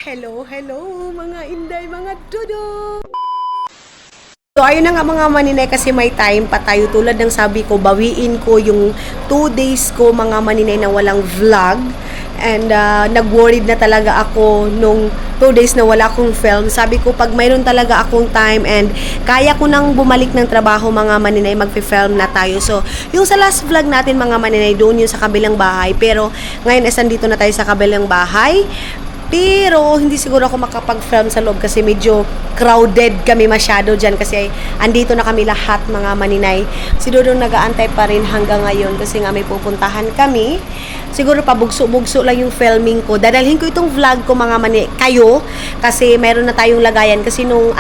Hello, hello mga inday, mga dudo! So ayun na nga mga maninay kasi may time pa tayo tulad ng sabi ko, bawiin ko yung 2 days ko mga maninay na walang vlog. And nag-worried na talaga ako nung 2 days na wala akong film. Sabi ko pag mayroon talaga akong time and kaya ko nang bumalik ng trabaho mga maninay, magfi-film na tayo. So yung sa last vlog natin mga maninay, doon yung sa kabilang bahay. Pero ngayon dito na tayo sa kabilang bahay. Pero hindi siguro ako makapag-film sa loob kasi medyo crowded kami masyado dyan kasi andito na kami lahat mga maninay. Si Dodong nag-aantay pa rin hanggang ngayon kasi nga may pupuntahan kami. Siguro pa bugso-bugso lang yung filming ko. Dadalhin ko itong vlog ko mga maninay kayo kasi mayroon na tayong lagayan kasi nung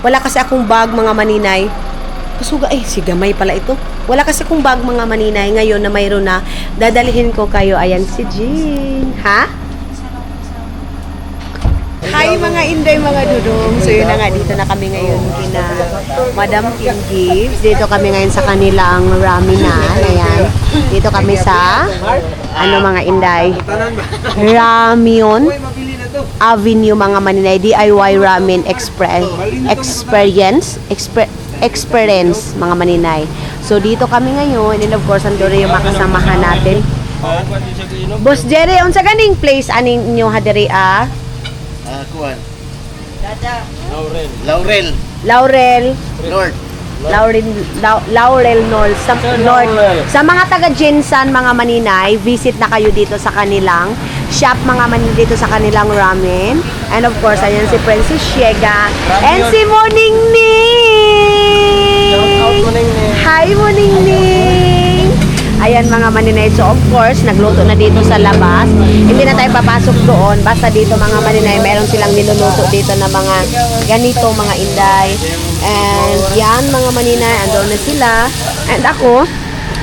wala kasi akong bag mga maninay. Pasuga, si gamay pala ito. Wala kasi akong bag mga maninay ngayon na mayroon na. Dadalhin ko kayo. Ayan si Jean. Ha? Hi mga inday, mga dudong. So yun na nga, dito na kami ngayon kina Madam Kim Gibbs. Dito kami ngayon sa kanilang raminan. Ayan. Dito kami sa mga inday, Ramyun Avenue mga maninay, DIY Ramen Experience mga maninay. So dito kami ngayon and of course andoro yung makasamahan natin. Boss Jerry, unsa ganing place aning inyo hadiri Kuan. Laurel North. Laurel North sa mga taga Jinsan mga maninay, visit na kayo dito sa kanilang shop mga maninay, dito sa kanilang ramen. And of course ayan si Princess Shega and si Moningning. Hi Moningning. Ayan mga maninay. So of course, nagluto na dito sa labas. Hindi na tayo papasok doon. Basta dito mga maninay, meron silang niluluto dito na mga ganito mga inday. And yan mga maninay, andun na sila. And ako,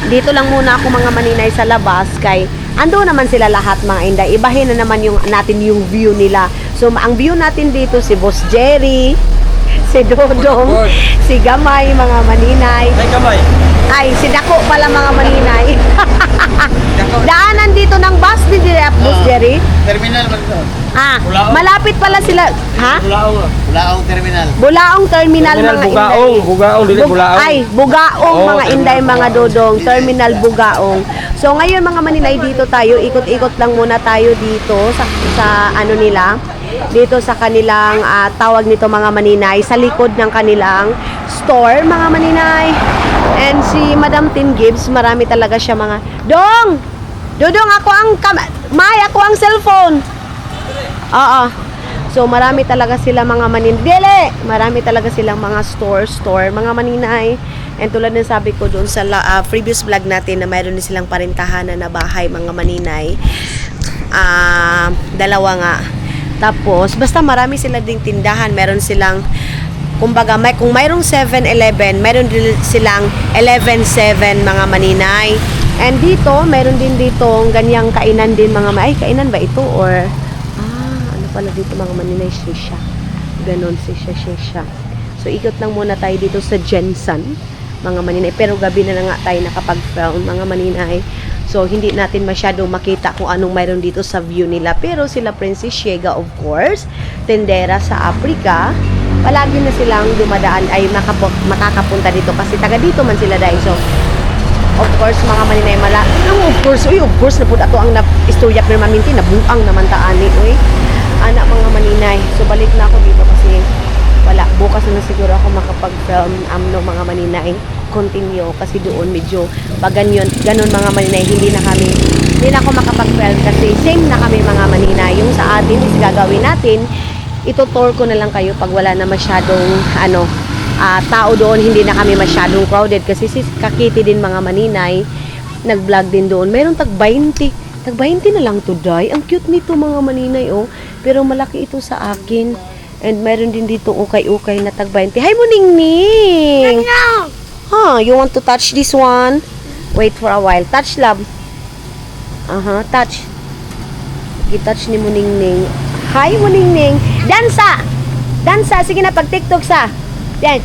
dito lang muna ako mga maninay sa labas kay andun naman sila lahat mga inday. Ibahin na naman natin yung view nila. So ang view natin dito, si Boss Jerry, si Dodong, si Gamay mga maninay. Ay, Gamay. Ay, si Dako pala mga maninay. Daanan dito ng bus ni Boss Jerry. Terminal man ito. Bulaong. Malapit pala sila. Ha? Bulaong Terminal. Bulaong Terminal mga inday. Bugaong, dili Bulaong. Ay, Bugaong mga inday mga dodong. Terminal Bugaong. So ngayon mga maninay, dito tayo. Ikot-ikot lang muna tayo dito sa nila. Dito sa kanilang tawag nito mga maninay, sa likod ng kanilang store mga maninay. And si Madam Tin Gibbs, marami talaga siya mga Dodong, ako ang ako ang cellphone. Oo. So marami talaga sila mga maninay. Marami talaga silang mga store mga maninay. And tulad ng sabi ko doon sa previous vlog natin na mayroon din silang parintahanan na bahay mga maninay. Dalawa nga. Tapos, basta marami sila ding tindahan. Meron silang, kumbaga, kung mayroong 7-Eleven, meron din silang 11-7 mga maninay. And dito, meron din dito ganyang kainan din mga kainan ba ito? Or, ano pala dito mga maninay? Shisha. Ganon, shisha. So, ikot lang muna tayo dito sa Jensen mga maninay. Pero gabi na nga tayo nakapag-film mga maninay. So, hindi natin masyado makita kung anong mayroon dito sa view nila. Pero sila Princess Shega, of course, tendera sa Africa, palagi na silang dumadaan ay makakapunta dito kasi taga dito man sila dahil. So, of course, mga maninay of course, napud ato ang istorya pero maminti, nabuang naman taani, anak mga maninay. So, balik na ako dito kasi wala, bukas na siguro ako makapag-film mga maninay. Continue kasi doon medyo ganon mga maninay, hindi na ako makapag-film kasi same na kami mga maninay. Yung sa atin is gagawin natin, ito-tour ko na lang kayo pag wala na masyadong tao doon, hindi na kami masyadong crowded kasi si Kakiti din mga maninay nag-vlog din doon. Mayroon tag 20 na lang today. Ang cute nito mga maninay pero malaki ito sa akin. And mayroon din dito ukay-ukay na tag 20. Hi Moningning! You want to touch this one? Wait for a while. Touch, love. Touch. I-touch ni Moningning. Hi, Moningning. Dansa! Sige na, pag-tiktok sa. Yan.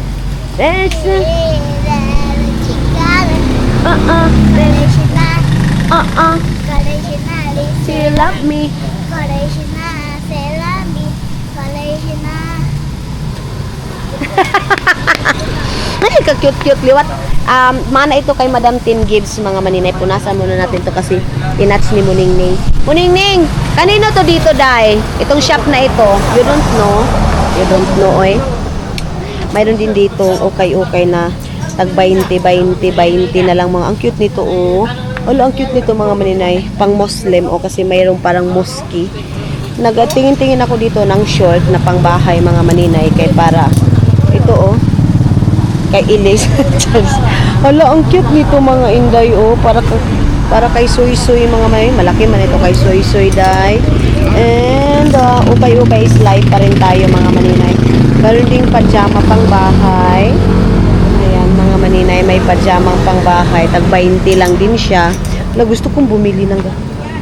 You love me. Ay, ka-cute-cute liwat. Mana ito kay Madam Tin Gibbs, mga maninay. Punasan muna natin to kasi tinats ni Muningning. Muningning, kanino to dito, Day? Itong shop na ito. You don't know? You don't know, oy. Mayroon din dito, okay na tag 20 na lang mga. Ang cute nito, oh. Ang cute nito, mga maninay. Pang Muslim, kasi mayroong parang mosque. Nagatingin-tingin ako dito ng short na pangbahay, mga maninay, kay para ito, kay Ilis. Ang cute nito, mga inday, para kay Suy mga maninay. Malaki man ito kay Suy Day. And ukay slide pa rin tayo, mga maninay. Meron ding pajama pangbahay. Ayan, mga maninay, may pajamang pangbahay. Tag 20 lang din siya. Gusto kong bumili ng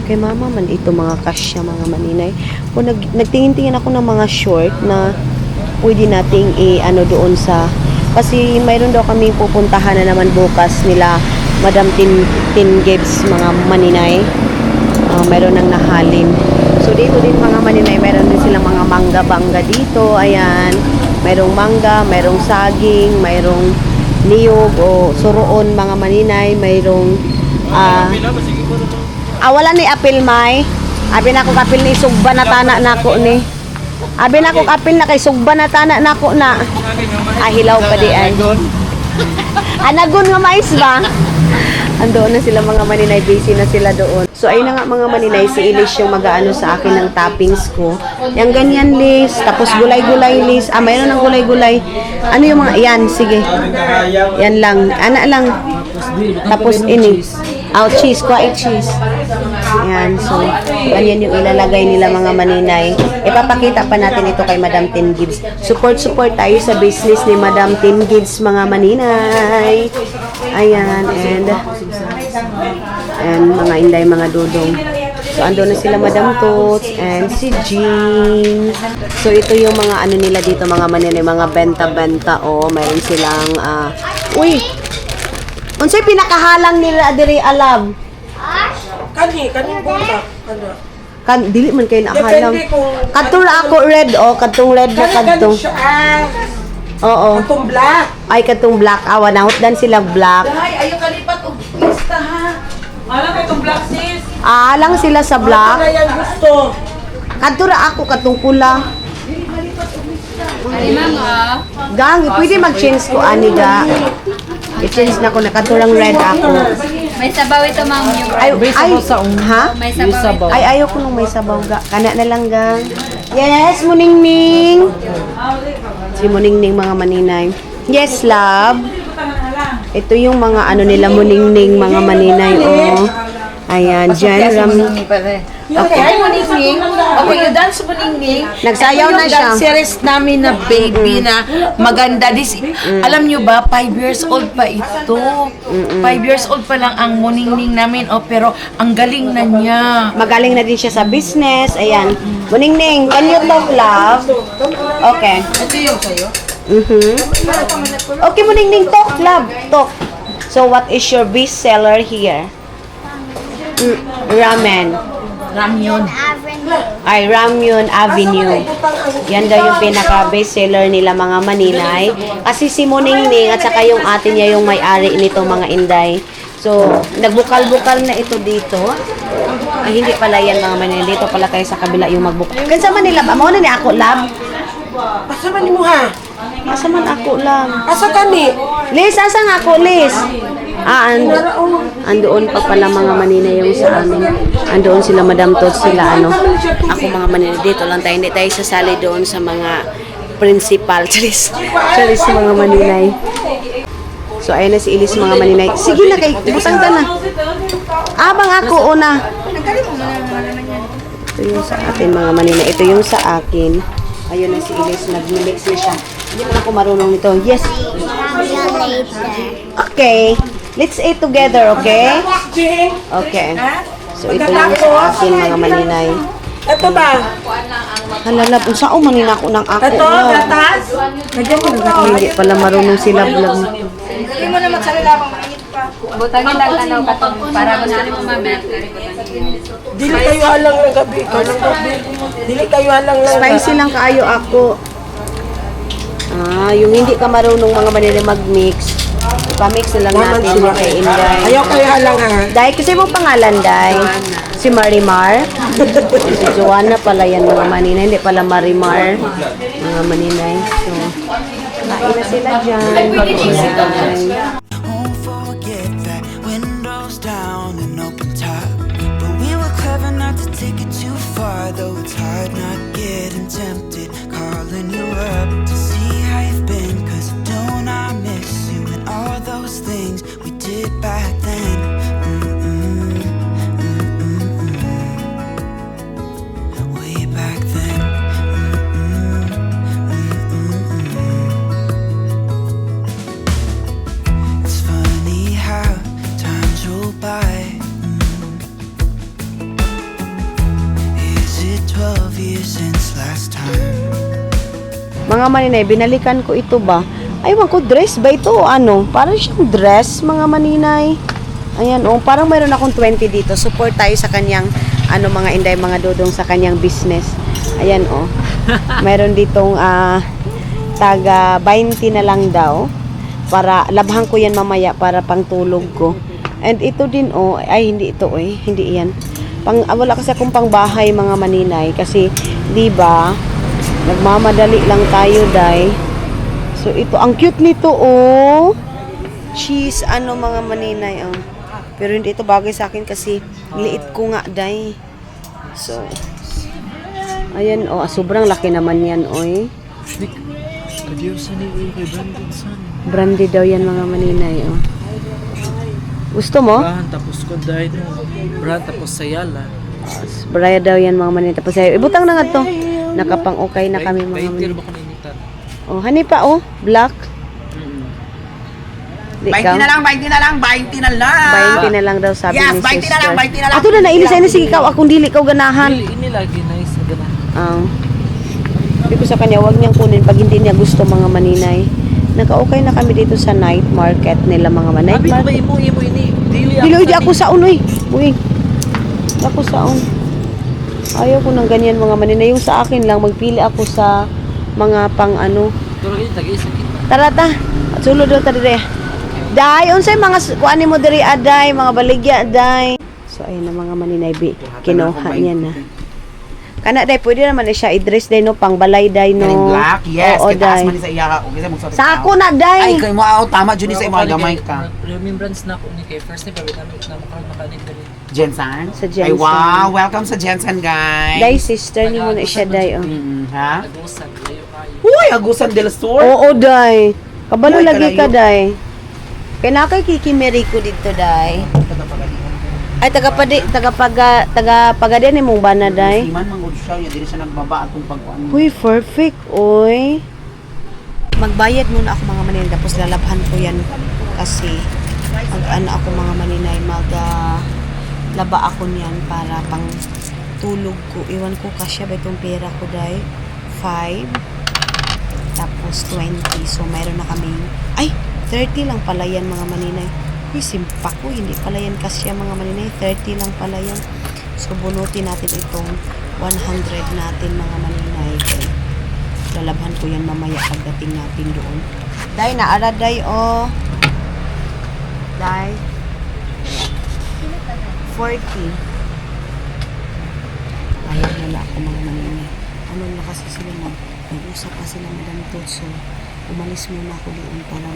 kay mama man ito, mga kasya, mga maninay. Kung nagtingin-tingin ako ng mga short na pwede nating doon sa, kasi mayroon daw kaming pupuntahan na naman bukas nila Madam Tin Gibbs, mga maninay. Mayroon ng nahalin. So dito din, mga maninay, mayroon din silang mga mangga-bangga dito. Ayan, mayroong mangga, mayroong saging, mayroong niyog o suroon, mga maninay. Mayroong wala ni apil, may. Abi na ko kapil ni sugba na tana nako ni. Abi na ko kapil na kay sugba na tana nako na. Hilaw pa di ay. Anagon nga mais ba? Andoon na sila, mga maninay, busy na sila doon. So ayun na nga, mga maninay, si Ilis yung mag-aano sa akin ng toppings ko. Yung ganyan, Liz. Tapos gulay-gulay, Liz. Mayroon ng gulay-gulay. Ano yung mga, yan, sige. Yan lang. Ana lang. Tapos ini. Cheese. Kuha cheese. Yan. So, ganyan yung ilalagay nila, mga maninay. Ipapakita pa natin ito kay Madam Tin Gibbs. Support tayo sa business ni Madam Tin Gibbs, mga maninay. Ayan. And mga inday, mga dudong. So, ando na sila Madam Tots and si Jean. So, ito yung mga nila dito, mga maninay, mga benta-benta. Mayroon silang, unsay pinakahalang nila diri alam? Kani bunta. Dili man kayo nakahalang. Kadtong ako red, kadtong red na kadtong. Oo. Katong black. Ay, kadtong black. Nahot dan sila black. Ay, ayo kalipat og pista ha. Alam kay tong black sis. Lang sila sa black. Ano yan gusto? Kadtura ako katong pula. Ay, mama. Gang, pwede mag-change ko ani ga. I-change na ko na kadturang red ako. May sabaw ito, ma'am. Ha? May sabaw ito. Ay, ayaw ko nung may sabaw ga. Kana na lang gang. Yes, Muningning. Si Muningning, mga maninay. Yes, love. Ito yung mga nila Muningning, mga maninay, Ayan, dyan. Okay, hi Muningning. Okay, you dance Muningning. Nagsayaw na siya. Yung series namin na baby na maganda. Alam nyo ba, 5 years old pa ito. 5 years old pa lang ang Muningning namin. Pero ang galing na niya. Magaling na din siya sa business. Ayan. Muningning, can you talk, love? Okay. Ito yung sa'yo. Okay, Muningning, talk, love. Talk. So, what is your best seller here? Ramen. Ramyun. Ay, Ramyun Avenue. Yan daw yung pinaka-best seller nila, mga maninay. Kasi si Muningning at saka yung ate niya yung may-ari nito, mga inday. So, nagbukal-bukal na ito dito. Ay, hindi pala yan, mga maninay. Dito pala tayo sa kabila yung magbukal. Kansa man nila ba? Mao na ni ako, lab. Asa man nimo ha? Asa man ako, lab. Asa kani? Liz, asa nga ako, Liz? Andoon pa pala, mga maninay, yung sa amin. Andoon sila Madam Tots, sila Ako, mga maninay, dito lang tayo. Hindi tayo sasali doon sa mga principal. Charis, mga maninay. So, ayun na si Ilis, mga maninay. Sige na, kay butang ka na. Abang ako, una. Ito yung sa atin, mga maninay. Ito yung sa akin. Ayun na si Ilis, nag-mix na siya. Hindi na ako marunong nito. Yes. Okay. Let's eat together, okay? Okay. So, ito yung sa akin, mga maninay. Ito ba? Halalab, saan manina ko ng ako? Ito, gatas? Hindi pala marunong sila vlog. Hindi mo naman salila pang mainit pa. Butangin lang tanaw ka para gusto ni mo mamel. Dili kayo halang ng gabi. Dili kayo halang ng Spicy lang kaayo ako. Yung hindi ka marunong mga maninay mag-mix. Pa-mix na lang natin kay Inday. Ayaw kayo halangan. Day, kasi mo pangalan, Day? Si Marimar? Si Joanna pala yan, mga maninay. Hindi pala Marimar. Mga maninay. So, kain na sila dyan. Bye-bye. Won't forget that windows down and open top. But we were clever not to take it too far. Though it's hard not getting tempted. Calling you up to see how you've been. Cause don't I miss you and all those things we did back then. Way back then. It's funny how times roll by. Is it 12 years since last time? Mga maninay, binalikan ko ito ba? Aywan ko, dress ba ito o ano? Parang siyang dress, mga maninay. Ayan, parang mayroon akong 20 dito. Support tayo sa kanyang, mga Inday, mga dodong sa kanyang business. Ayan, mayroon ditong, taga 20 na lang daw. Para, labhan ko yan mamaya para pang tulog ko. And ito din, hindi ito, hindi yan. Wala kasi akong pangbahay, mga maninay. Kasi, di ba, nagmamadali lang tayo, Day. So, ito, ang cute nito, cheese, mga maninay, Pero hindi ito bagay sa akin kasi liit ko nga, Day. So, ayan, sobrang laki naman yan, Brandy daw yan, mga maninay, Gusto mo? Tapos ko dahil brand tapos sayala. Braya daw yan, mga maninay. Tapos, ibutang na nga to. Nakapang-okay na kami, mga maninay. Hani pa, black. Di 20 na lang, 20 na lang, 20 na lang. 20 na lang daw sabi Yes, ni 20 sister. na lang, 20 na lang. Ato na nailis ay sige ikaw akong dili kaw ganahan. Ini lagi nice na ganahan. Sabi ko sa kanya, wag niyang kunin pag hindi niya gusto, mga maninay. Naka-okay na kami dito sa night market nila, mga night Abi ko ba market. imo ini dili Dili ako sa unoy. Uy. Ako sa Ayaw ko ng ganyan, mga maninay. Yung sa akin lang, magpili ako sa mga pang Pero gani tagi sa kita. Tara ta. At sulod daw ta dire. Day, unsay mga kuan mo diri aday, mga baligya aday. So ayun na, mga maninay, kinuha niya na. Kana day, pwede naman siya i-dress day no, pang balay day no. Kaning black, yes. Oo, Kitaas day. man ni sa iya. Okay, sa magsuot. Sa ako na day. Ay, kay mo tama jud ni sa imo gamay ka. Remembrance na ko ni kay first time pabit namin na makalit dali. Jensen? Sa Jensen. Ay, wow. Welcome sa Jensen, guys. Day, sister ni mo na siya day. Ha? Agusan layo kayo. Uy, Agusan del Sur. Oo, day. Kabalo Uy, lagi ka kalayo. day. Kaya na kay Kiki Merico dito day. Ay tagapagade ni mong bana day. Iman mangod siya, dili siya nagbaba atong pagkuan. Uy, perfect, oy. Magbayad muna ako, mga maninay, tapos lalabhan ko yan kasi ako, mga maninay, laba ako niyan para pang tulog ko. Iwan ko kasya ba itong pera ko, day? 5 tapos 20. So, mayroon na kami 30 lang pala yan, mga maninay. Uy, simpa ko, hindi pala yan kasya, mga maninay. 30 lang pala yan. So, bunutin natin itong 100 natin, mga maninay. Okay. Lalabhan ko yan mamaya pagdating natin doon. Day, naara, day, Day. 40. Ayan nila ako, mga maninay. Ano na kasi sila nag-usap pa sila, Madam Tot. So, umalis muna ako doon para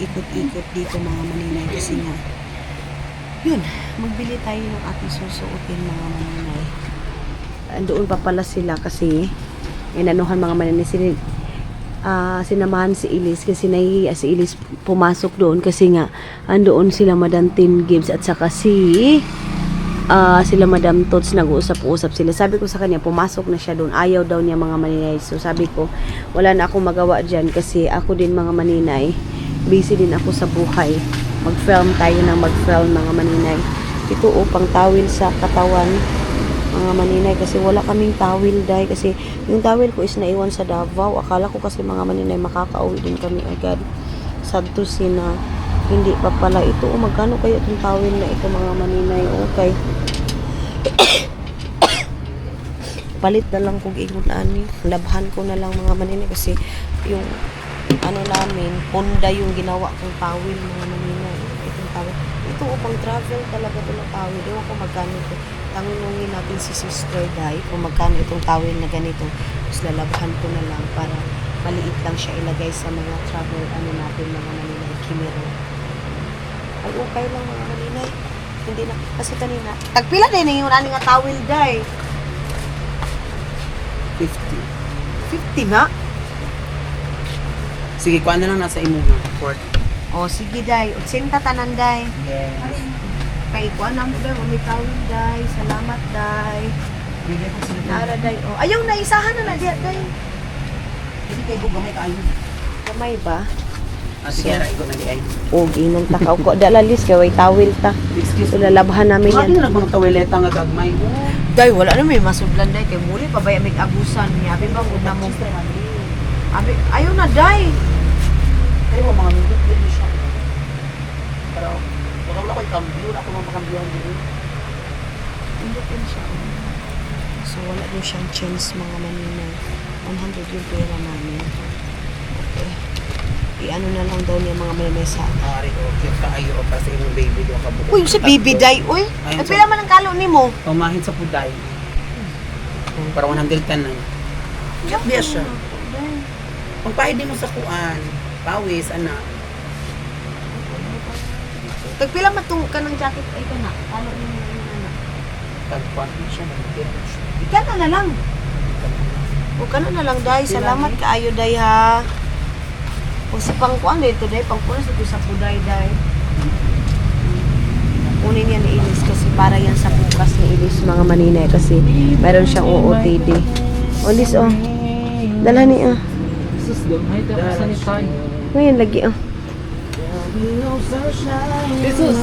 ikot-ikot dito, mga maninay, kasi nga yun, magbili tayo ng ating susuotin, mga maninay. Andoon pa pala sila kasi inanuhan, mga maninay, sinamahan si Elise kasi nahihiya si Elise pumasok doon kasi nga andoon sila Madam Tin Gibbs at saka sila Madam Tots, nag-uusap-usap sila. Sabi ko sa kanya, pumasok na siya doon. Ayaw daw niya, mga maninay. So sabi ko, wala na akong magawa dyan kasi ako din, mga maninay, busy din ako sa buhay. Mag-film tayo ng mag-film, mga maninay. Ito pang tawil sa katawan, mga maninay, kasi wala kaming tawil, day. Kasi yung tawil ko is naiwan sa Davao. Akala ko kasi, mga maninay, makaka-uwi din kami agad. Sad to see na hindi pa pala ito. Magkano kaya itong tawil na ito, mga maninay? Okay. magpalit na lang kung ingon ani. Labhan ko na lang mga maninay kasi yung ano namin, Honda yung ginawa kong tawil mga maninay. Itong tawil. Ito upang travel talaga ito na tawil. Ewan ko magkano ito. Tanungin natin si Sister Dai kung magkano itong tawil na ganito. Tapos lalabhan ko na lang para maliit lang siya ilagay sa mga travel ano natin mga maninay. Kimero. Ay okay lang mga maninay. Hindi na. Kasi kanina. Tagpila din yung ani nga tawil Dai. 50. 50 na? Sige, kuha na lang nasa imo nga. 40. O sige Dai. 80 tanan Dai. Yes. Kay kuha na mo Dai. May tawil Dai. Salamat Dai. Bigyan ko sila. Nara Dai. O ayaw na. Isahan na diya Dai. Hindi kayo gamay kayo. Kamay ba? Sige, aray ko na di ay. O ginang takaw ko. Dalalis kay way tawil ta. Excuse So lalabhan namin Bakit yan. na nagbang tawileta nga gagmay? Dai wala na may masudlan Dai. Kay muli pa ba may abusan niya. Abi ba muna mo. Abi ayaw na Dai. Pero mga minuto din siya. Pero wala ko i-cambio, ako mapakambiohan din. Hindi din siya. So wala din siyang chance mga maninay. 100 yung pera namin. Okay. I-ano na lang daw niya mga maninay sa Ari ko, cute ka ayo o kasi yung baby ko kabuka. Uy, si Bibi Day, uy. Ayun, Ay, pila man ang kalo ni mo? Pamahid sa puday. Para 110 na. Cute niya siya. Kung pahid mo sa kuan, pawis, anak. Tagpila man itong kanang jacket ay ka na. Kalo ni mo yung anak. Tagpuan mo siya. Ika na lang. O ka na lang, Day. Salamat kaayo, Day, ha. O sa pangkuan dito, Day. Pangkuan sa sa puday, Day. Kunin yan ni Ilis kasi para yan sa bukas ni Ilis, mga maninay. Kasi meron siyang OOTD. O, Ilis, o. Dala niya. Sus, gamay tayo sa ni tayo. Ngayon, lagi, o. Jesus.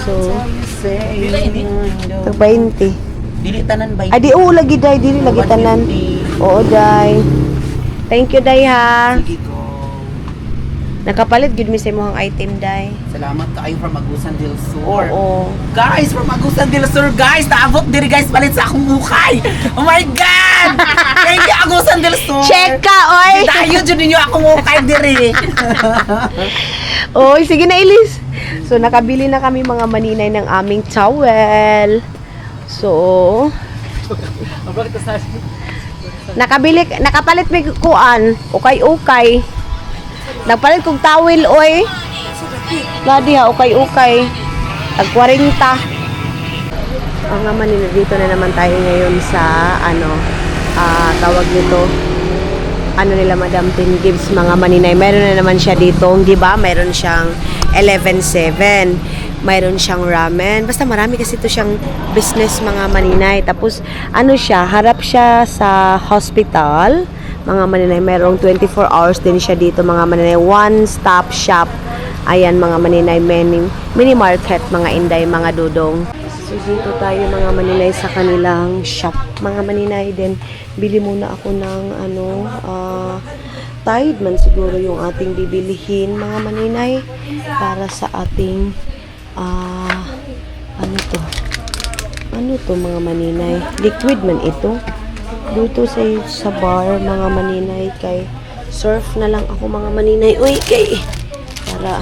So, Pila ini? tag 20. Dili tanan ba? Ay, di, oo, lagi, Day. Dili, lagi tanan. Oo, Day. Thank you, Day, ha. Sige ko. Nakapalit, good mi sa imong item, Day. Salamat kaayo from Agusan del Sur. Oo. Guys, from Agusan del Sur, guys, naabot diri guys palit sa akong ukay. Oh my God! Thank you, Agusan del Sur. Check ka, oy! Tayo dyan ninyo akong ukay diri. Oy, sige na, Ilis. So, nakabili na kami mga maninay ng aming towel. So, nakapalit may kuan. Okay. Nagpalit kong towel, oy. Ladi ha, okay. Tag 40. Mga maninay, dito na naman tayo ngayon sa, tawag nito, nila Madam Tin Gibbs, mga maninay. Meron na naman siya dito, di ba? Meron siyang 11/7. Mayroon siyang ramen. Basta marami kasi ito siyang business, mga maninay. Tapos, harap siya sa hospital. Mga maninay, merong 24 hours din siya dito, mga maninay. One-stop shop. Ayan, mga maninay, mini market, mga inday, mga dudong. So, dito tayo, mga maninay, sa kanilang shop. Mga maninay din, bili muna ako ng, Tide man siguro yung ating bibilihin, mga maninay, para sa ating, ano to, mga maninay? Liquid man ito. Dito sa bar, mga maninay, kay surf na lang ako, mga maninay. Uy, para,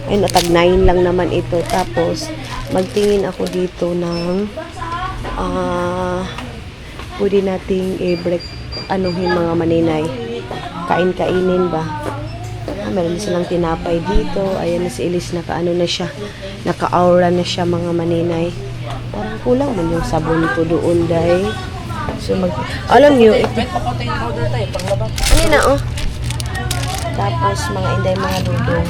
ay natag 9 lang naman ito. Tapos, magtingin ako dito ng, pwede nating i-break, mga maninay. Kainin ba? Meron silang tinapay dito. Ayan na si Elise, naka-ano na siya. Naka-aura na siya, mga maninay. Parang kulang man yung sabon ko doon, Day. So, alam nyo, ano na, oh. Tapos, mga inday, mga dudong.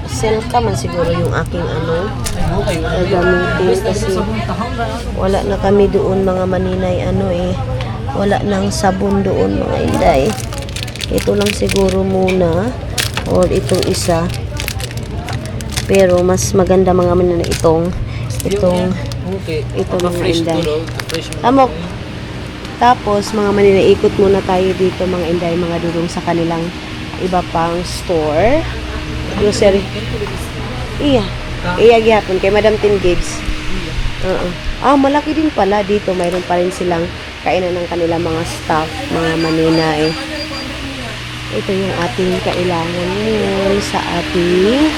Silka man siguro yung aking, gagamitin. Kasi, wala na kami doon, mga maninay, wala nang sabon doon, mga inday. Ito lang siguro muna, or itong isa. Pero, mas maganda, mga maninay, itong mga inday. Tamok. Tapos, mga maninay, ikot muna tayo dito, mga inday, mga dudong, sa kanilang iba pang store. Grocery. Iya gyapon kay Madam Tin Gibbs. Malaki din pala dito. Mayroon pa rin silang kainan ng kanila mga staff, mga maninay. Ito yung ating kailangan ngayon sa ating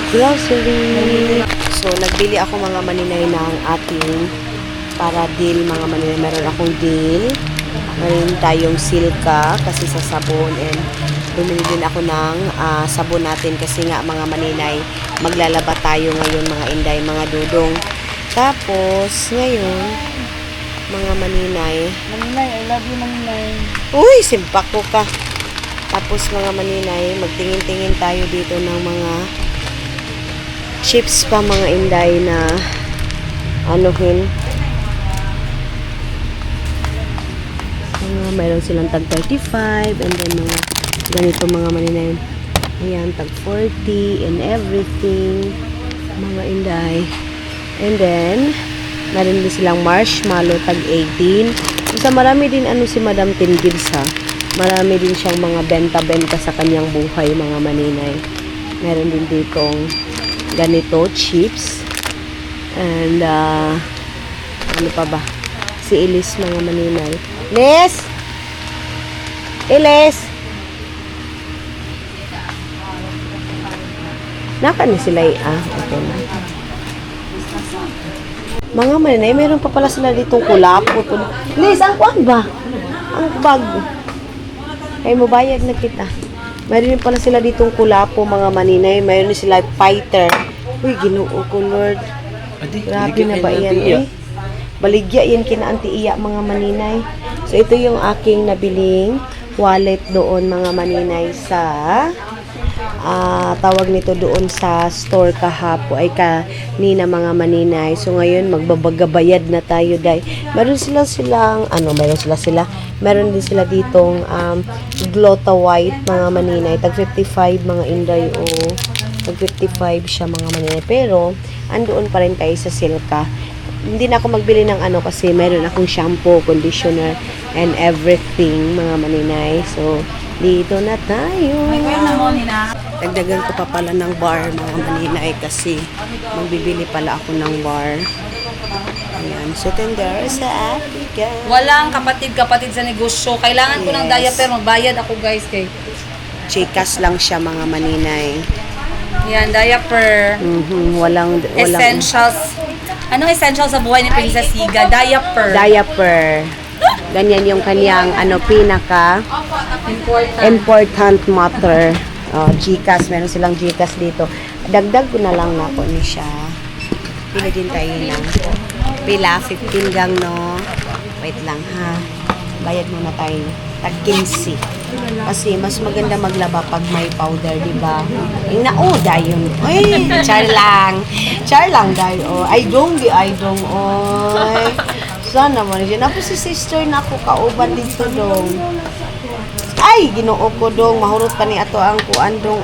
grocery. So, nagbili ako mga maninay ng ating para deal, mga maninay. Meron akong deal. Meron tayong silka kasi sa sabon, and bumili din ako ng sabon natin kasi nga mga maninay, maglalaba tayo ngayon mga inday, mga dudong. Tapos, ngayon, mga maninay. Maninay, I love you, Maninay. Uy, simpak ko ka. Tapos mga maninay, magtingin-tingin tayo dito ng mga chips pa mga inday na anuhin. Mayroon silang tag 35 and then mga ganito mga maninay. Ayan, tag 40 and everything. Mga inday. And then, meron din silang marshmallow tag 18. Isa marami din si Madam Tinggids ha. Marami din siyang mga benta-benta sa kanyang buhay, mga maninay. Meron din ditong ganito, chips. And, ano pa ba? Si Elise, mga maninay. Liz! Elise! Naka ni sila okay na. Mga maninay, meron pa pala sila ditong kulapo. Liz, ang kuwan ba? Ang bag. Ay, mabayag na kita. Mayroon pala sila ditong kulapo, mga maninay. Mayroon sila fighter. Uy, Ginoo ko, Lord. Grabe na ba yan, eh? Baligya yan kina Auntie Iya, mga maninay. So, ito yung aking nabiling wallet doon, mga maninay, sa tawag nito doon sa store kahapo ay kanina, mga maninay. So ngayon magbabagabayad na tayo dahil meron din sila ditong Glota White, mga maninay, tag 55 mga inday, tag 55 siya, mga maninay, pero andoon pa rin tayo sa Silka. Hindi na ako magbili ng kasi meron akong shampoo, conditioner and everything, mga maninay. So dito na tayo. Dagdagan ko pa pala ng bar, mga maninay, kasi magbibili pala ako ng bar. Ayan, so tender sa Africa. Walang kapatid-kapatid sa negosyo. Kailangan ko ng diaper. Magbayad ako, guys, kay Chikas lang siya, mga maninay. yan, diaper. Walang Essentials. Anong essential sa buhay ni Princess Siga? Diaper. diaper. Ganyan yung kanyang pinaka important matter. Gcash, meron silang Gcash dito. Dagdag ko na lang na po ni siya. Pili din tayo ng pila, 15 gang, no? Wait lang, ha? Bayad muna tayo. Tag 15. Kasi mas maganda maglaba pag may powder, di ba? Yung nauda yun. Uy, char lang. Char lang, dahil, ay dong. Oy. Sana mo rin. Napo si sister na ako kauban dito, dong. Ay, Ginoo ko, dong. Mahurot pa ni ato ang kuan, dong,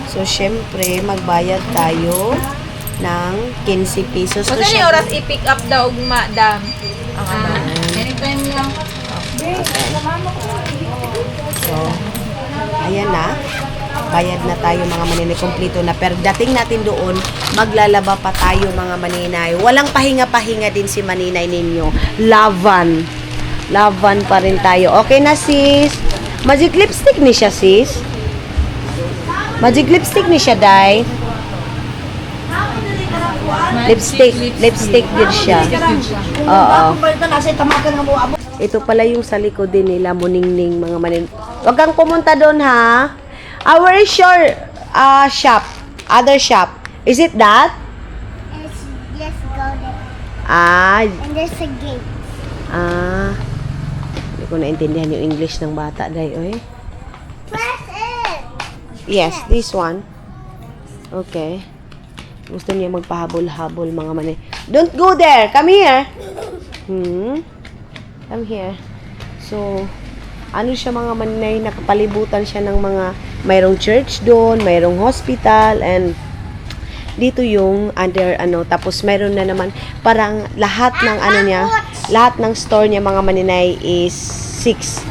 So, syempre, magbayad tayo ng 15 pesos. Kasi ni oras i-pick up daw, madam. Anytime lang. So, ayan na. Bayad na tayo, mga maninay. Kompleto na. Pero dating natin doon, maglalaba pa tayo, mga maninay. Walang pahinga-pahinga din si maninay ninyo. Laban pa rin tayo. Okay na, sis? Magic lipstick ni siya, sis? Magic lipstick ni siya, day? Lipstick din siya. Oo. Ito pala yung sa likod din nila, muningning, mga manin. Huwag kang pumunta doon, ha? Where is your shop? Other shop? Is it that? Yes, go there. And there's a gate. Hindi ko naintindihan yung English ng bata, day, oy. Press it. Yes, this one. Okay. Gusto niya magpahabol-habol, mga manin. Don't go there. Come here. Come here. So, ano siya, mga maninay, nakapalibutan siya ng mga, mayroong church doon, mayroong hospital, and dito yung under, tapos mayroon na naman, parang lahat ng, lahat ng store niya, mga maninay, is 6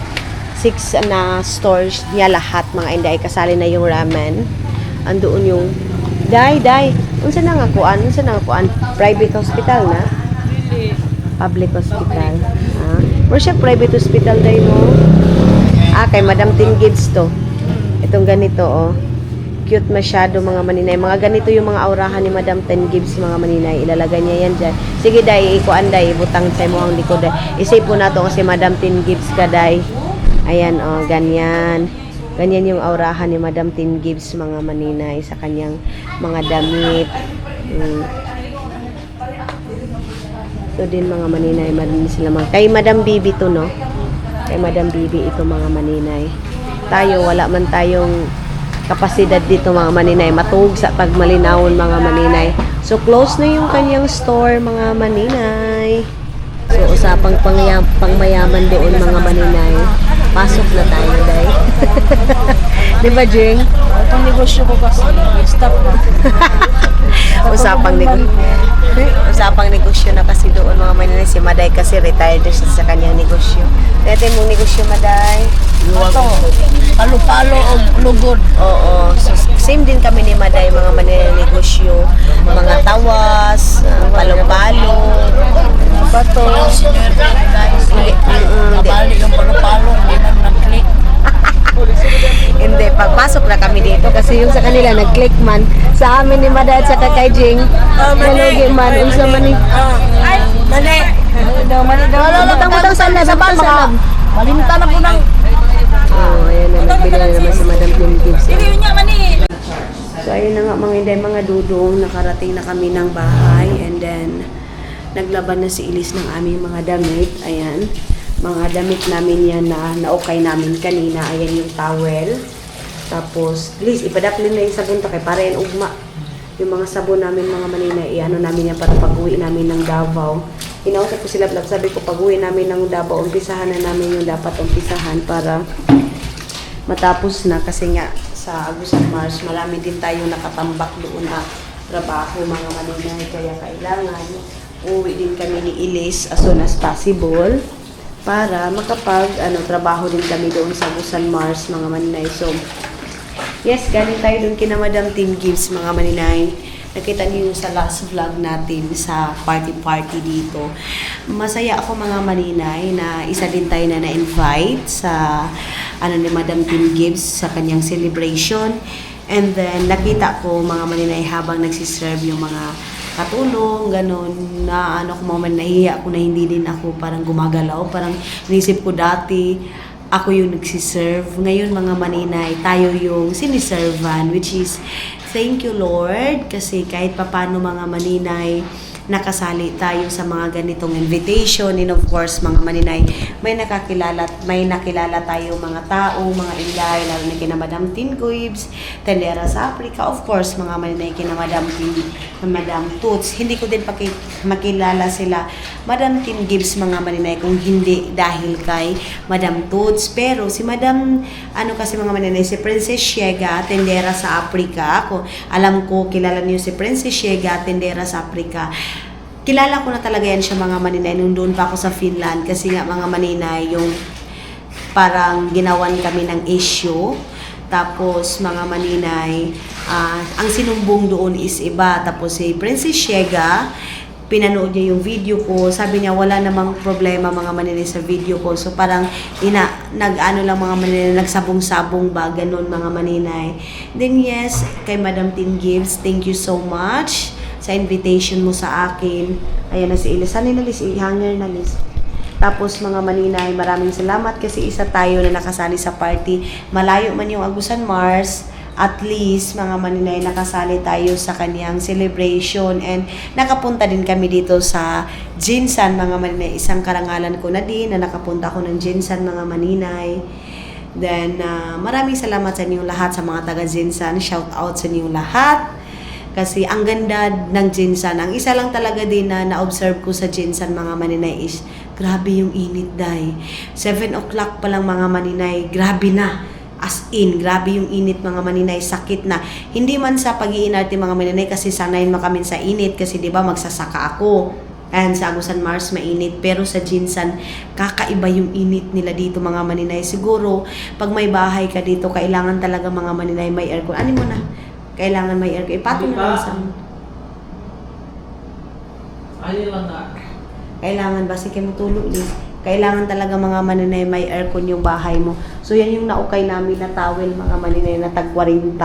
na stores niya lahat, mga inday. Kasali na yung ramen. Andoon yung, unsa na nga kuan? Private hospital na? Public hospital. Or siya private hospital day mo. Kay Madam Tin Gibbs to. Itong ganito, oh. Cute masyado mga maninay. Mga ganito yung mga aurahan ni Madam Tin Gibbs, mga maninay. Ilalagay niya yan dyan. Sige, day, ikuan, day. Butang sa mo ang likod, day. Isave po na to kasi Madam Tin Gibbs ka, day. Ayan, oh, ganyan. Ganyan yung aurahan ni Madam Tin Gibbs, mga maninay, sa kanyang mga damit. Ito din mga maninay, marami sila mga. Kay Madam Bibi to, no? Kay Madam Bibi ito mga maninay. Tayo, wala man tayong kapasidad dito mga maninay. Matug sa pagmalinawon mga maninay. So, close na yung kanyang store mga maninay. So, usapang pangmayaman doon mga maninay. Pasok na tayo, day. Di ba, Jing? Itong negosyo ko kasi, stop na. Usapang negosyo na kasi doon mga maninay. Si Maday kasi retired siya sa kanyang negosyo. Dati mong negosyo, Maday. Ito, palo-palo o lugod. Oo. So, same din kami ni Maday, mga maninay negosyo. Mga tawas, palo-palo. Bato. Nabali yung palo-palo, hindi man nag-click. Hindi, pagpasok na kami dito kasi yung sa kanila nag-click man. Sa amin ni Maday at saka kay Jing, malugi man. Unsa man ni... Ay, mali. Mali daw. Butang-butang sa lab. Butang sa lab. Malimta na po ng... Oh, ayan na. Nagbili na naman si Madam Tin Gibbs. Hindi niya mani. So, ayun na nga mga inday, mga dudong. Nakarating na kami ng bahay. And then, naglaban na si Elise ng aming mga damit. Ayan. Mga damit namin yan na naukay namin kanina. Ayan yung towel. Tapos, Elise, ipadaklin na yung sabon to kay para yan ugma. Yung mga sabon namin, mga manina, i-ano namin yan para pag-uwi namin ng Davao. Inausap ko sila, sabi ko, pag-uwi namin ng Davao, umpisahan na namin yung dapat umpisahan para matapos na. Kasi nga, sa August at Mars, marami din tayong nakatambak doon na trabaho, mga manina. Kaya kailangan, uwi din kami ni Elise as soon as possible para makapag trabaho din kami doon sa Busan Mars, mga maninay. So, yes, galing tayo doon kina Madam Tin Gibbs, mga maninay. Nakita niyo yung sa last vlog natin sa party dito. Masaya ako mga maninay na isa din tayo na na-invite sa ni Madam Tin Gibbs sa kanyang celebration. And then, nakita ko mga maninay habang nagsiserve yung mga katulong, ganun, na kumaman nahiya ako na hindi din ako parang gumagalaw. Parang inisip ko dati, ako yung nagsiserve. Ngayon mga maninay, tayo yung siniservan, which is, thank you Lord, kasi kahit papano mga maninay, nakasali tayo sa mga ganitong invitation. And of course, mga maninay, may nakilala tayo mga tao, mga inday, lalo na kina Madam Tin Gibbs, Tendera sa Africa. Of course, mga maninay, kina Madam Toots. Hindi ko din makilala sila, Madam Tin Gibbs, mga maninay, kung hindi dahil kay Madam Toots. Pero si Madam, kasi mga maninay, si Princess Siega, Tendera sa Africa. Alam ko, kilala niyo si Princess Siega, Tendera sa Africa. Kilala ko na talaga yan siya, mga maninay, nung doon pa ako sa Finland. Kasi nga mga maninay, yung parang ginawan kami ng issue. Tapos mga maninay, ang sinumbong doon is iba. Tapos si Princess Siega, pinanood niya yung video ko. Sabi niya, wala namang problema mga maninay sa video ko. So parang lang mga maninay, nagsabong-sabong ba, ganun mga maninay. Then yes, kay Madam Tin Gibbs, thank you so much sa invitation mo sa akin. Ayan na si Elise. Saan na Liz? Hanger na Liz. Tapos mga maninay, maraming salamat kasi isa tayo na nakasali sa party. Malayo man yung Agusan Mars, at least mga maninay, nakasali tayo sa kanyang celebration. And nakapunta din kami dito sa Jinsan, mga maninay. Isang karangalan ko na din na nakapunta ako ng Jinsan, mga maninay. Then maraming salamat sa inyong lahat, sa mga taga Jinsan. Shout out sa inyong lahat. Kasi ang ganda ng Jinsan. Ang isa lang talaga din na na-observe ko sa Jinsan, mga maninay, is grabe yung init, day. 7 o'clock pa lang mga maninay, grabe na. As in, grabe yung init, mga maninay, sakit na. Hindi man sa pag-iinarte, mga maninay, kasi sanayin mo kami sa init. Kasi diba magsasaka ako. And sa Agusan Mars, mainit. Pero sa Jinsan, kakaiba yung init nila dito, mga maninay. Siguro, pag may bahay ka dito, kailangan talaga mga maninay may aircon. Ano mo na? Kailangan may aircon. Ipatong na lang sa... Ano lang na? Kailangan ba? Sige, matulog, Liz. Kailangan talaga mga maninay may aircon yung bahay mo. So yan yung naukay namin na towel mga maninay na tag 40.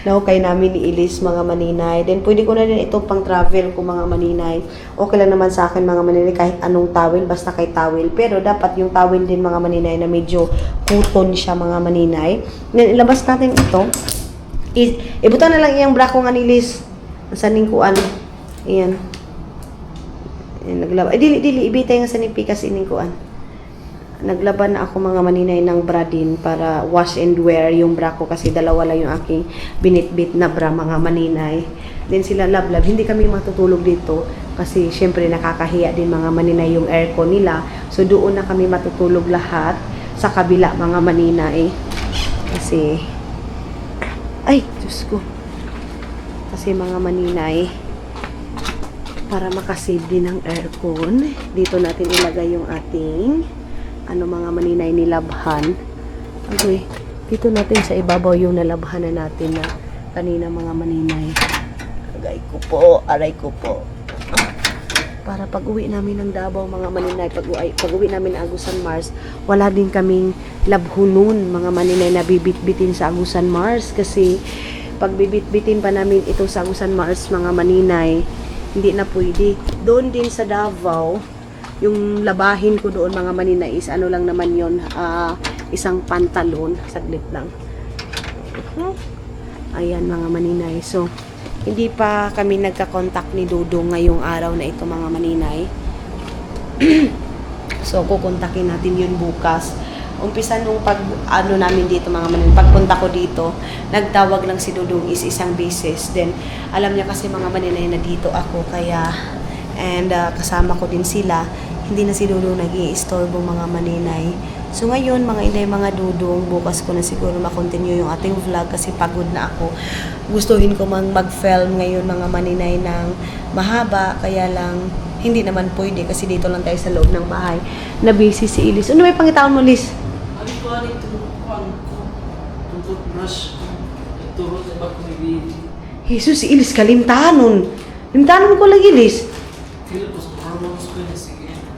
Naukay namin ni Elise mga maninay. Then pwede ko na din ito pang travel ko mga maninay. Okay lang naman sa akin mga maninay kahit anong towel basta kay towel. Pero dapat yung towel din mga maninay na medyo cotton siya mga maninay. Then ilabas natin ito. Ibutan na lang iyang bra ko nga ni Elise. Saning kuan. Ayan. Naglaba. Dili ibitay nga sa nipikas ining kuan. Naglaban na ako mga maninay ng bra din para wash and wear yung bra ko kasi dalawa lang yung aking binitbit na bra mga maninay. Then sila lablab, hindi kami matutulog dito kasi syempre nakakahiya din mga maninay yung aircon nila. So doon na kami matutulog lahat sa kabila mga maninay. Kasi ay, Diyos ko. Kasi mga maninay para makasave din ng aircon, dito natin ilagay yung ating mga maninay nilabhan. Okay, dito natin sa ibabaw yung nalabhan na natin na kanina mga maninay. Aray ko po. Para pag uwi namin ng Davao mga maninay, pag uwi namin ng Agusan Mars, wala din kaming labhunon mga maninay na bibit-bitin sa Agusan Mars kasi pag bibit-bitin pa namin ito sa Agusan Mars mga maninay, hindi na pwede. Doon din sa Davao, yung labahin ko doon mga maninay is ano lang naman yon, isang pantalon. Saglit lang. Ayan mga maninay. So, hindi pa kami nagka-contact ni Dudong ngayong araw na ito mga maninay. So, kukontakin natin yun bukas. Umpisa nung namin dito mga maninay, pagpunta ko dito, nagtawag lang si Dudong is isang beses. Then, alam niya kasi mga maninay na dito ako, kaya, kasama ko din sila. Hindi na si Dudong nag-i-istorbo mga maninay. So ngayon, mga inday, mga Dudong, bukas ko na siguro makontinue yung ating vlog kasi pagod na ako. Gustuhin ko mag-film ngayon mga maninay ng mahaba, kaya lang hindi naman pwede kasi dito lang tayo sa loob ng bahay. Na busy si Elise. Ano may pangitaon mo, Liz? Jesus, si Elise kalimtanon. Limtanon ko lagi, Liz.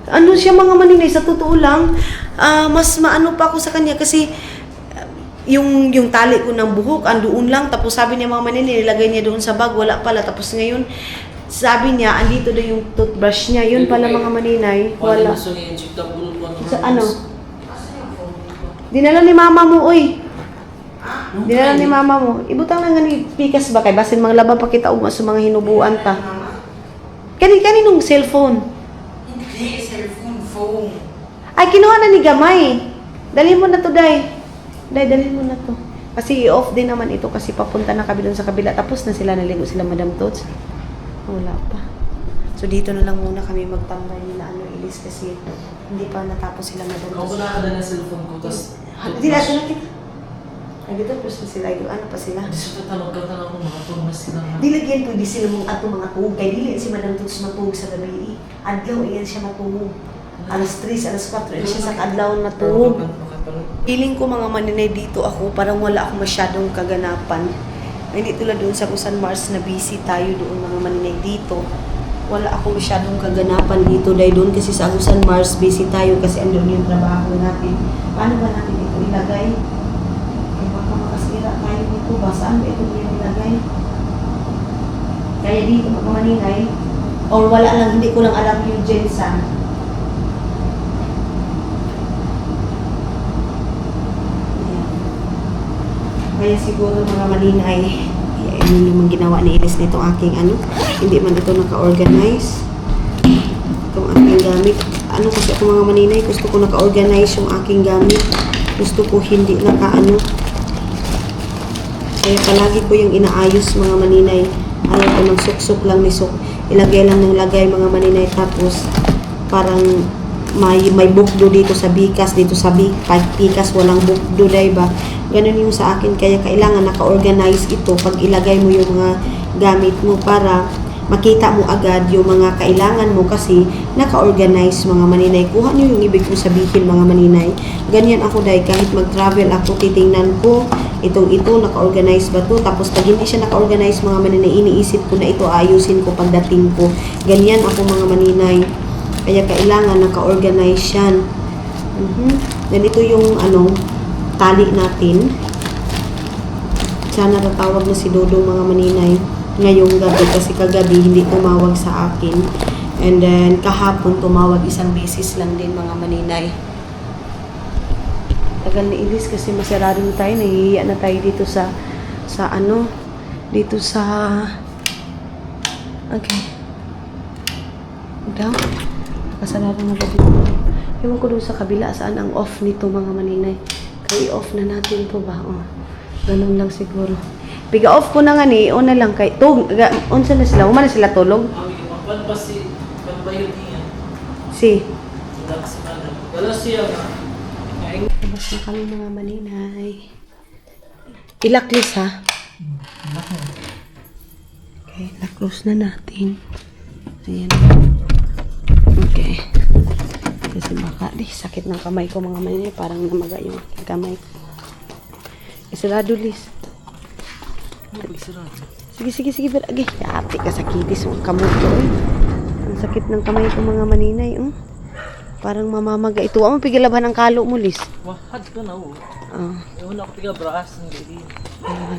Ano siya mga maninay, sa totoo lang, mas maano pa ako sa kanya kasi yung tali ko ng buhok, andoon lang, tapos sabi niya mga maninay, nilagay niya doon sa bag, wala pala, tapos ngayon, sabi niya, andito daw yung toothbrush niya, yun pala mga maninay, wala. Sa ano? Dinala ni mama mo, oy. Dinala ni mama mo. Ibutang lang nga ni pikas ba kay basin mga laban pa kita ugma sa mga hinubuan ta. Kaninong cellphone? Hindi, cellphone, phone. Ay, kinuha na ni Gamay. Dalhin mo na to, Day. Day, dalhin mo na to. Kasi off din naman ito kasi papunta na kami doon sa kabila. Tapos na sila, naligo sila Madam Tots. Wala pa. So, dito na lang muna kami magtambay nila Elise kasi hindi pa natapos sila Madam Tots. Ako na na cellphone ko, tapos... Hindi na kita. Ay, dito pa sila. Ano pa sila? Hindi siya tatawag ko mga turmas sila. Dilagyan pwede sila mong ato mga tugog. Kaya dili si Madam Tots matugog sa gabi. Adlaw, iyan siya matugog. Alas 3, alas 4, iyan siya sa adlaw matugog. Feeling ko mga maninay dito ako, parang wala akong masyadong kaganapan. Hindi tulad doon sa Agusan Mars na busy tayo doon mga maninay dito. Wala akong masyadong kaganapan dito dahil doon kasi sa Agusan Mars busy tayo kasi andun yung trabaho natin. Paano ba natin ito ilagay? Ay baka makasira tayo dito ba? Saan ba ito ilagay? Kaya dito mga maninay, or wala lang, hindi ko lang alam yung Jensen. Kaya siguro mga maninay, yun naman ginawa ni Elise nitong aking hindi man ito naka-organize. Itong aking gamit. Ano kasi ako mga maninay, gusto ko naka-organize yung aking gamit. Gusto ko hindi naka-. Kaya palagi ko yung inaayos mga maninay. Ayaw ko ng suksok lang ni ilagay lang ng lagay mga maninay tapos parang may bukdo dito sa bikas, dito sa pikas walang bukdo, diba? Ganun yung sa akin, kaya kailangan naka-organize ito pag ilagay mo yung mga gamit mo para makita mo agad yung mga kailangan mo kasi naka-organize mga maninay. Kuha nyo yung ibig kong sabihin mga maninay. Ganyan ako dahil kahit mag-travel ako, titingnan ko ito naka-organize ba to? Tapos pag hindi siya naka-organize mga maninay, iniisip ko na ito ayusin ko pagdating ko. Ganyan ako mga maninay. Kaya kailangan naka-organize yan. Then ito yung tali natin. Sana tatawag na si Dodong mga maninay ngayong gabi kasi kagabi hindi tumawag sa akin. And then kahapon tumawag isang beses lang din mga maninay. Tagal ni Ilis kasi masarado na tayo. Nahihiya na tayo dito sa okay. Daw. Nakasarado na ba dito? Ewan ko doon sa kabila saan ang off nito mga maninay. Kaya off na natin to ba? Oh. Ganun lang siguro. Piga off ko na nga ni. Una lang kay unsa na sila? Uma na sila tulog? Si. Tapos na kami mga maninay. Ilaklis ha? Okay, na-close na natin. Ayan. Okay. Kasi baka sakit ng kamay ko mga maninay. Parang namaga yung aking kamay. Sarado, Liz. Sige, pero agi. Ate ka sakitis. Huwag kamot ko, eh. Ang sakit ng kamay ko, mga maninay, oh. Parang mamamaga ito. Ang pigilaban ng kalo mo, Liz. Wahad ka na, oh. Ewan ako tiga braas.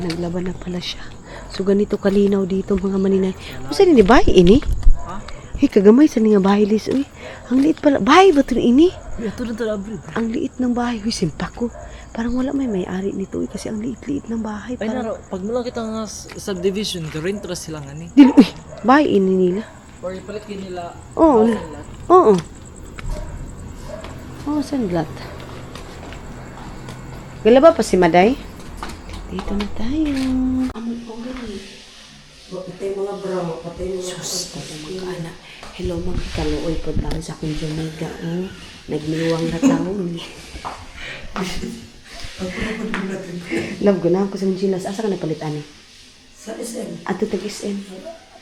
Naglaban na pala siya. So, ganito kalinaw dito, mga maninay. Saan ni bahay, ini? Ha? Hey, kagamay sa nga bahay, Liz. Uy, ang liit pala. Bahay ba ito ini? Ito rin ito, abrid. Ang liit ng bahay. Uy, simpa ko. Parang wala may-ari nito eh, kasi ang liit-liit ng bahay. Ay, Parang... naro, pag mula kita nga subdivision, rent ras sila nga ni. Dili, uy, bahay ini nila. Or ipalit kayo nila. Oo. Oo, sandlat. Gala ba pa si Maday? Dito na tayo. Amoy po gani. Patay mga bro, patay mga sus, patay mga anak. Hello mga kaluoy po lang sa akong Jamaica. Nagniwang na taon. Love ko na ako sa Gilas. Asa ka nagpalitan eh? Sa SM. Ato tag-SM.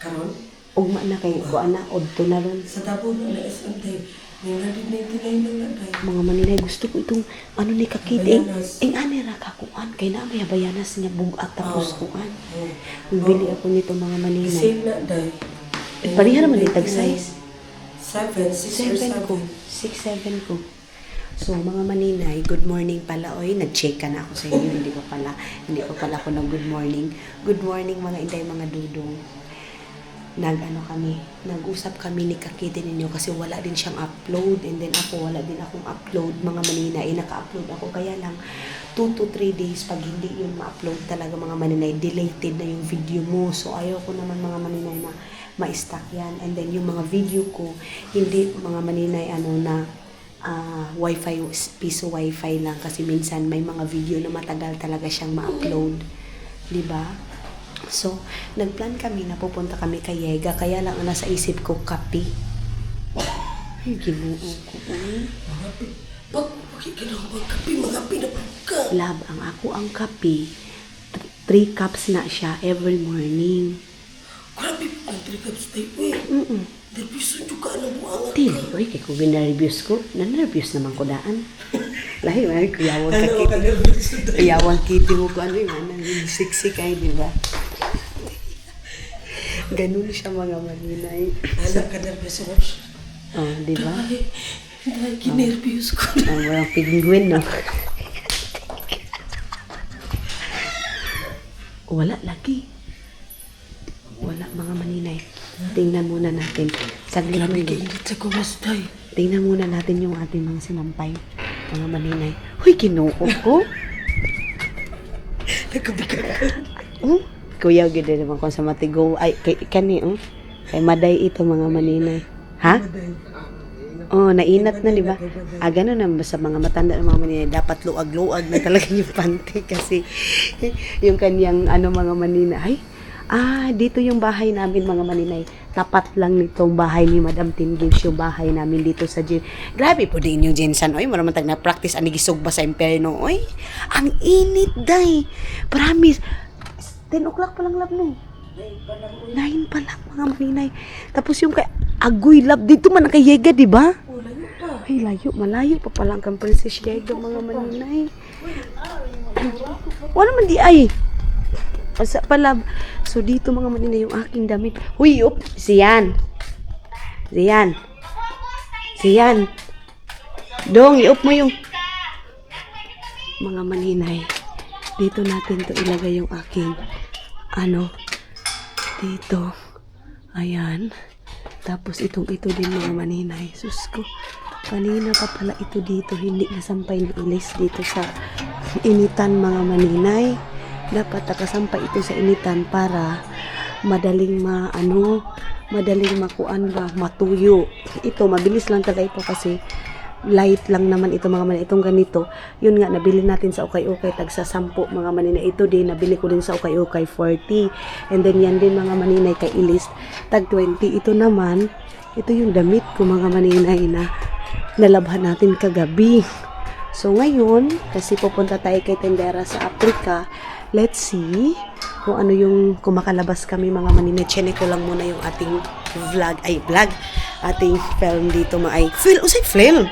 Karon? Ugma na kay ko ana odto na ron. Sa Davao na SM tayo. Ngayon din 99 na tayo. Mga maninay gusto ko itong ni kakid ani ra ka kuan kay na may bayanas niya bugat tapos kuan. Bili ako nito mga maninay. Same na day. Pareha naman itag size. 7, 6 ko. 6-7 ko. So, mga maninay, good morning pala. Oy, nag-check ka na ako sa inyo. Hindi ko pala ako ng good morning. Good morning mga inday, mga dudong. Nag-usap kami ni Kakiti ninyo kasi wala din siyang upload. And then ako, wala din akong upload. Mga maninay, naka-upload ako. Kaya lang, 2 to 3 days pag hindi yun ma-upload talaga mga maninay, deleted na yung video mo. So, ayaw ko naman mga maninay na ma-stack yan. And then, yung mga video ko, hindi mga maninay, wifi, piso wifi lang kasi minsan may mga video na matagal talaga siyang ma-upload, di ba? So, nagplan kami na pupunta kami kay Yega, kaya lang ang nasa isip ko kape. Ay, ginuo ko. Bakit ginawang kape? Magapi na ka. Love, ang kape, 3 cups na siya every morning. Grabe po ang 3 cups tayo eh. Nervous juga na buang ako. Dili, oy, kay kung nervous ko, na-nervous naman ko daan. Lahi, man, kuyawag ka kiti. Kuyawag kiti mo ko, sexy kayo, di ba? Ganun siya mga maninay. Anak ka nervous ako. Oh, di ba? Dahil kinervous ko. Ang mga penguin, no? Wala lagi. Wala mga maninay. Tingnan muna natin. Saglit mo yun. Tingnan muna natin yung ating mga sinampay. Mga maninay. Huy, kinuko ko. Kuya, ganda naman ko sa matigo. Ay, kani, kay Maday ito mga maninay. Ha? Oh, nainat na, di ba? Ganun naman sa mga matanda ng mga maninay. Dapat luag-luag na talaga yung panty kasi yung kanyang mga maninay. Dito yung bahay namin mga maninay. Tapat lang nitong bahay ni Madam Tin Gives yung bahay namin dito sa gym. Grabe po din yung Jensan. Oy, maraming tag na-practice ani gisog ba sa imperno. Oy, ang init day. Promise. 10 o'clock pa lang lab no. 9 pa lang mga maninay. Tapos yung kay Agoy lab dito man kay Yega, di ba? Ay, malayo pa pala ang Princess Yega mga maninay. Wala man di ay. Asa pala. So dito mga maninay yung aking damit. Huy, Zian. Kian. Dong, i-off mo yung mga maninay. Dito natin to ilagay yung aking dito. Ayan. Tapos ito din mga maninay. Sus ko. Kanina pa pala ito dito. Hindi nasampay ng ilis dito sa initan mga maninay. Dapat nakasampay ito sa initan para madaling matuyo. Ito, mabilis lang talaga ito kasi light lang naman ito mga maninay. Itong ganito, yun nga, nabili natin sa ukay-ukay, tagsa 10 mga maninay. Ito din, nabili ko din sa ukay-ukay, 40. And then yan din mga maninay kay Ilis, tag 20. Ito naman, ito yung damit ko mga maninay na nalabhan natin kagabi. So ngayon, kasi pupunta tayo kay Tendera sa Africa, let's see kung ano yung kumakalabas kami mga maninay. Check ko lang muna yung ating ating film dito film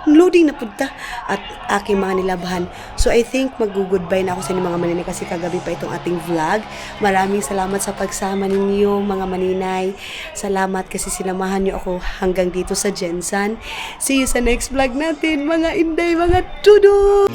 loading na punta at aking mga nilabahan. So I think mag-goodbye na ako sa inyo mga maninay kasi kagabi pa itong ating vlog. Maraming salamat sa pagsama ninyo mga maninay. Salamat kasi sinamahan niyo ako hanggang dito sa Jensan. See you sa next vlog natin mga inday, mga tudo!